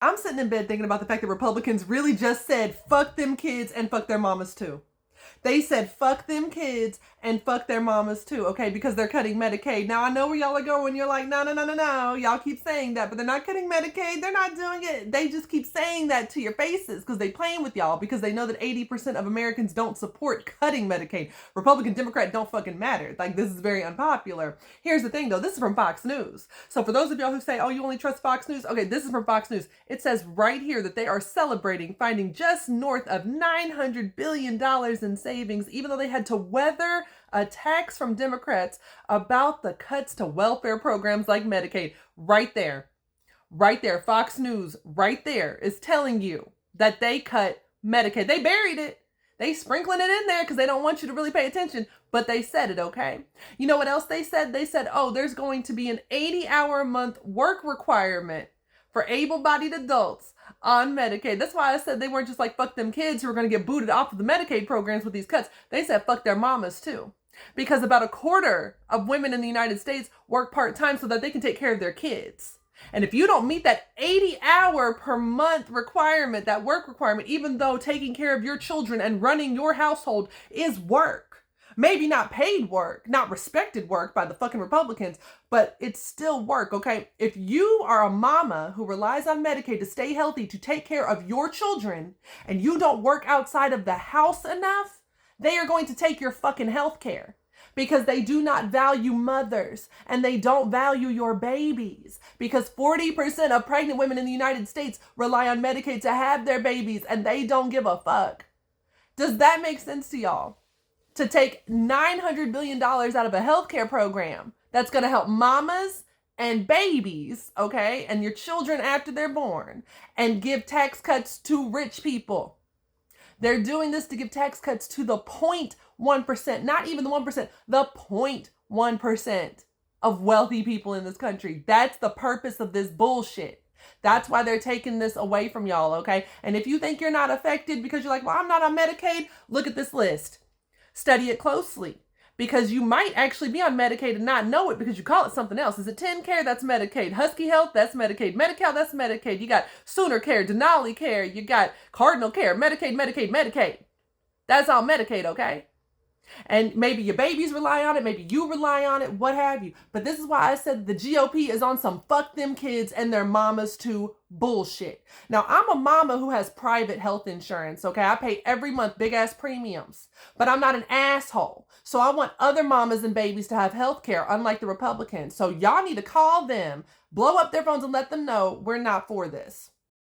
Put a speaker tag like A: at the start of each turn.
A: I'm sitting in bed thinking about the fact that Republicans really just said, fuck them kids and fuck their mamas too. They said, fuck them kids and fuck their mamas too, okay? Because they're cutting Medicaid. Now, I know where y'all are going. You're like, no. Y'all keep saying that, but they're not cutting Medicaid. They're not doing it. They just keep saying that to your faces because they playing with y'all because they know that 80% of Americans don't support cutting Medicaid. Republican, Democrat don't fucking matter. Like, this is very unpopular. Here's the thing, though. This is from Fox News. So for those of y'all who say, oh, you only trust Fox News? Okay, this is from Fox News. It says right here that they are celebrating finding just north of $900 billion in savings, even though they had to weather attacks from Democrats about the cuts to welfare programs like Medicaid. Right there, Fox News right there is telling you that they cut Medicaid. They buried it. They sprinkling it in there because they don't want you to really pay attention, but they said it, okay? You know what else they said? They said, oh, there's going to be an 80-hour-a-month work requirement for able-bodied adults on Medicaid. That's why I said they weren't just like, fuck them kids who are going to get booted off of the Medicaid programs with these cuts. They said, fuck their mamas too. Because about a quarter of women in the United States work part-time so that they can take care of their kids. And if you don't meet that 80-hour per month requirement, that work requirement, even though taking care of your children and running your household is work, maybe not paid work, not respected work by the fucking Republicans, but it's still work, okay? If you are a mama who relies on Medicaid to stay healthy, to take care of your children, and you don't work outside of the house enough, they are going to take your fucking health care because they do not value mothers and they don't value your babies because 40% of pregnant women in the United States rely on Medicaid to have their babies and they don't give a fuck. Does that make sense to y'all? To take $900 billion out of a healthcare program that's going to help mamas and babies, okay, and your children after they're born, and give tax cuts to rich people. They're doing this to give tax cuts to the 0.1%, not even the 1%, the 0.1% of wealthy people in this country. That's the purpose of this bullshit. That's why they're taking this away from y'all, okay? And if you think you're not affected because you're like, well, I'm not on Medicaid, look at this list. Study it closely because you might actually be on Medicaid and not know it because you call it something else. Is it TennCare? That's Medicaid. Husky Health? That's Medicaid. Medi-Cal? That's Medicaid. You got Sooner Care, Denali Care. You got Cardinal Care, Medicaid. That's all Medicaid, okay? And maybe your babies rely on it, maybe you rely on it, what have you. But this is why I said the GOP is on some fuck them kids and their mamas too bullshit. Now, I'm a mama who has private health insurance, okay? I pay every month big ass premiums, but I'm not an asshole. So I want other mamas and babies to have health care, unlike the Republicans. So y'all need to call them, blow up their phones and let them know we're not for this.